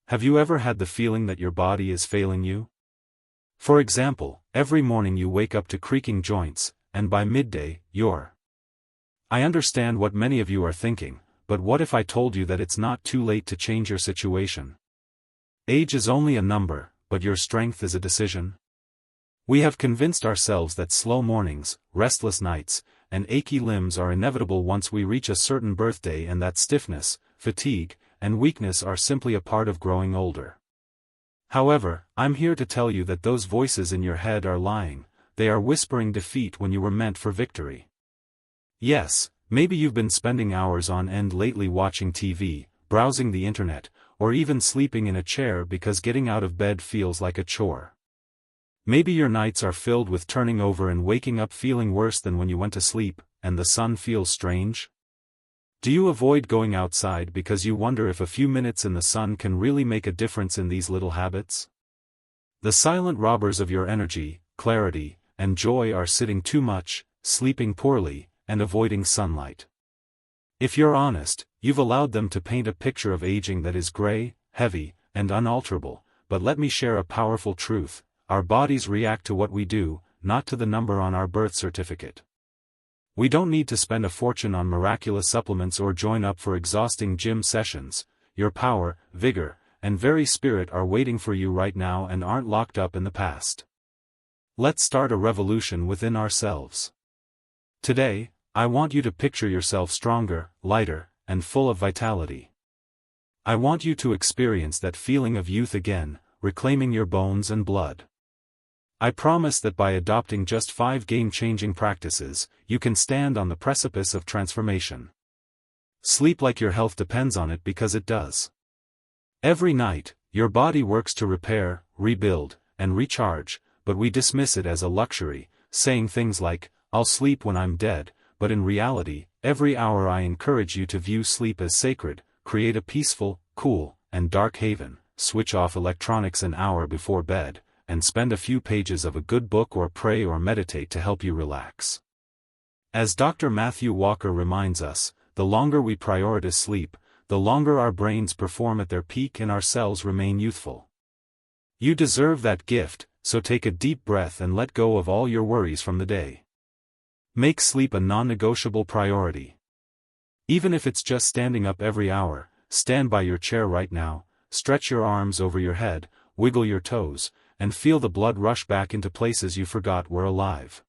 Have you ever had the feeling that your body is failing you? For example, every morning you wake up to creaking joints, and by midday, you're. I understand what many of you are thinking, but what if I told you that it's not too late to change your situation? Age is only a number, but your strength is a decision. We have convinced ourselves that slow mornings, restless nights, and achy limbs are inevitable once we reach a certain birthday, and that stiffness, fatigue, and weakness are simply a part of growing older. However, I'm here to tell you that those voices in your head are lying. They are whispering defeat when you were meant for victory. Yes, maybe you've been spending hours on end lately watching TV, browsing the internet, or even sleeping in a chair because getting out of bed feels like a chore. Maybe your nights are filled with turning over and waking up feeling worse than when you went to sleep, and the sun feels strange. Do you avoid going outside because you wonder if a few minutes in the sun can really make a difference in these little habits? The silent robbers of your energy, clarity, and joy are sitting too much, sleeping poorly, and avoiding sunlight. If you're honest, you've allowed them to paint a picture of aging that is gray, heavy, and unalterable. But let me share a powerful truth: our bodies react to what we do, not to the number on our birth certificate. We don't need to spend a fortune on miraculous supplements or join up for exhausting gym sessions. Your power, vigor, and very spirit are waiting for you right now and aren't locked up in the past. Let's start a revolution within ourselves. Today, I want you to picture yourself stronger, lighter, and full of vitality. I want you to experience that feeling of youth again, reclaiming your bones and blood. I promise that by adopting just 5 game-changing practices, you can stand on the precipice of transformation. Sleep like your health depends on it, because it does. Every night, your body works to repair, rebuild, and recharge, but we dismiss it as a luxury, saying things like, "I'll sleep when I'm dead," but in reality, every hour I encourage you to view sleep as sacred. Create a peaceful, cool, and dark haven, switch off electronics an hour before bed, and spend a few pages of a good book or pray or meditate to help you relax. As Dr. Matthew Walker reminds us, the longer we prioritize sleep, the longer our brains perform at their peak and our cells remain youthful. You deserve that gift, so take a deep breath and let go of all your worries from the day. Make sleep a non-negotiable priority. Even if it's just standing up every hour, stand by your chair right now, stretch your arms over your head, wiggle your toes, and feel the blood rush back into places you forgot were alive.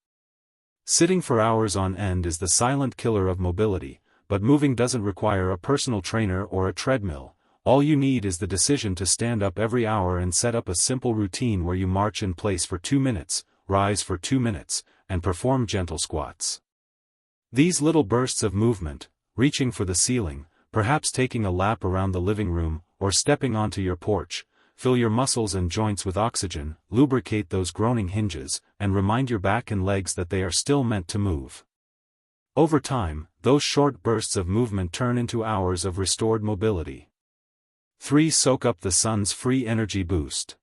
Sitting for hours on end is the silent killer of mobility, but moving doesn't require a personal trainer or a treadmill. All you need is the decision to stand up every hour and set up a simple routine where you march in place for 2 minutes, rise for 2 minutes, and perform gentle squats. These little bursts of movement, reaching for the ceiling, perhaps taking a lap around the living room, or stepping onto your porch, fill your muscles and joints with oxygen, lubricate those groaning hinges, and remind your back and legs that they are still meant to move. Over time, those short bursts of movement turn into hours of restored mobility. 3. Soak up the sun's free energy boost.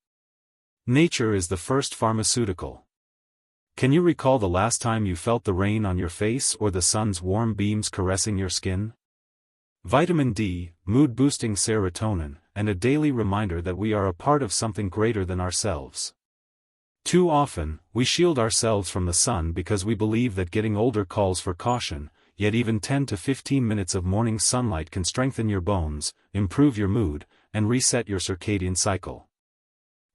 Nature is the first pharmaceutical. Can you recall the last time you felt the rain on your face or the sun's warm beams caressing your skin? Vitamin D, mood-boosting serotonin, and a daily reminder that we are a part of something greater than ourselves. Too often, we shield ourselves from the sun because we believe that getting older calls for caution, yet even 10 to 15 minutes of morning sunlight can strengthen your bones, improve your mood, and reset your circadian cycle.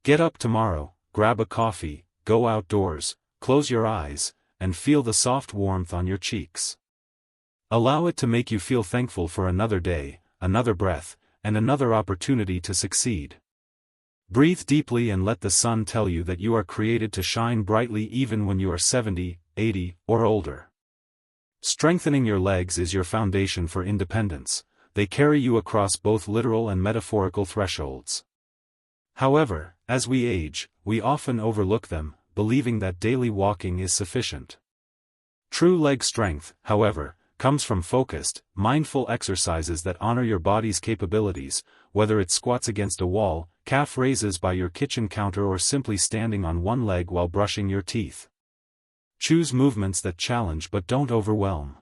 Get up tomorrow, grab a coffee, go outdoors, close your eyes, and feel the soft warmth on your cheeks. Allow it to make you feel thankful for another day, another breath, and another opportunity to succeed. Breathe deeply and let the sun tell you that you are created to shine brightly even when you are 70, 80, or older. Strengthening your legs is your foundation for independence. They carry you across both literal and metaphorical thresholds. However, as we age, we often overlook them, believing that daily walking is sufficient. True leg strength, however, comes from focused, mindful exercises that honor your body's capabilities, whether it's squats against a wall, calf raises by your kitchen counter, or simply standing on one leg while brushing your teeth. Choose movements that challenge but don't overwhelm.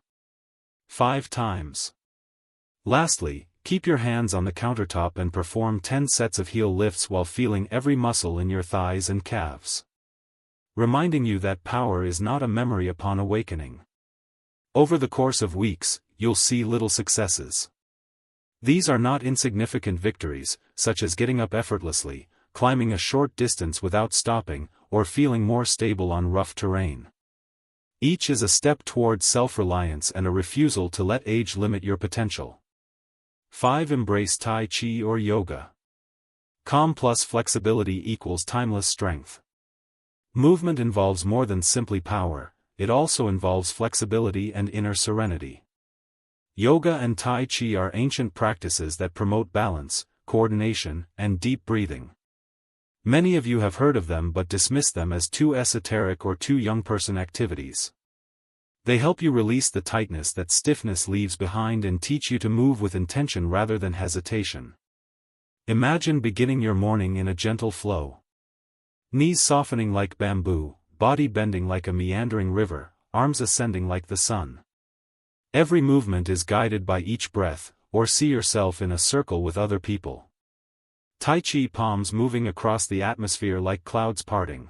5 times. Lastly, Keep your hands on the countertop and perform 10 sets of heel lifts while feeling every muscle in your thighs and calves. Reminding you that power is not a memory upon awakening. Over the course of weeks, you'll see little successes. These are not insignificant victories, such as getting up effortlessly, climbing a short distance without stopping, or feeling more stable on rough terrain. Each is a step towards self-reliance and a refusal to let age limit your potential. 5. Embrace Tai Chi or yoga. Calm plus flexibility equals timeless strength. Movement involves more than simply power, it also involves flexibility and inner serenity. Yoga and Tai Chi are ancient practices that promote balance, coordination, and deep breathing. Many of you have heard of them but dismiss them as too esoteric or too young person activities. They help you release the tightness that stiffness leaves behind and teach you to move with intention rather than hesitation. Imagine beginning your morning in a gentle flow. Knees softening like bamboo, body bending like a meandering river, arms ascending like the sun. Every movement is guided by each breath, or see yourself in a circle with other people. Tai Chi palms moving across the atmosphere like clouds parting.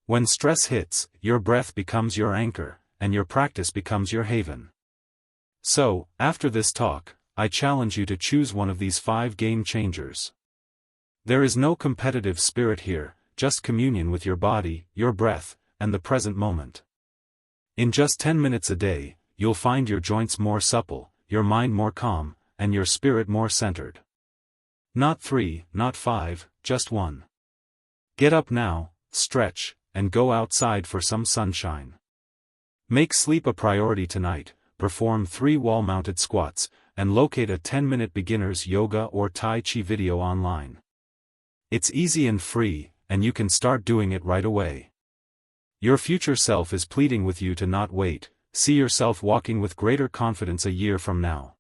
When stress hits, your breath becomes your anchor, and your practice becomes your haven. So, after this talk, I challenge you to choose one of these 5 game changers. There is no competitive spirit here, just communion with your body, your breath, and the present moment. In just 10 minutes a day, you'll find your joints more supple, your mind more calm, and your spirit more centered. Not 3, not 5, just 1. Get up now, stretch, and go outside for some sunshine. Make sleep a priority tonight, perform 3 wall-mounted squats, and locate a 10-minute beginner's yoga or Tai Chi video online. It's easy and free, and you can start doing it right away. Your future self is pleading with you to not wait. See yourself walking with greater confidence a year from now.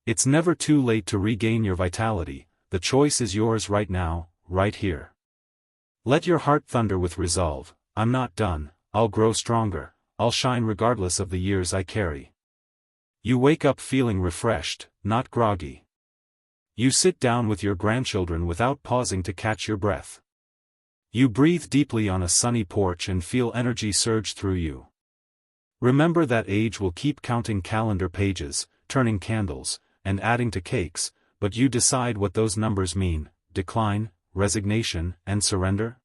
It's never too late to regain your vitality, the choice is yours right now, right here. Let your heart thunder with resolve, I'm not done, I'll grow stronger, I'll shine regardless of the years I carry. You wake up feeling refreshed, not groggy. You sit down with your grandchildren without pausing to catch your breath. You breathe deeply on a sunny porch and feel energy surge through you. Remember that age will keep counting calendar pages, turning candles, and adding to cakes, but you decide what those numbers mean: decline, resignation, and surrender?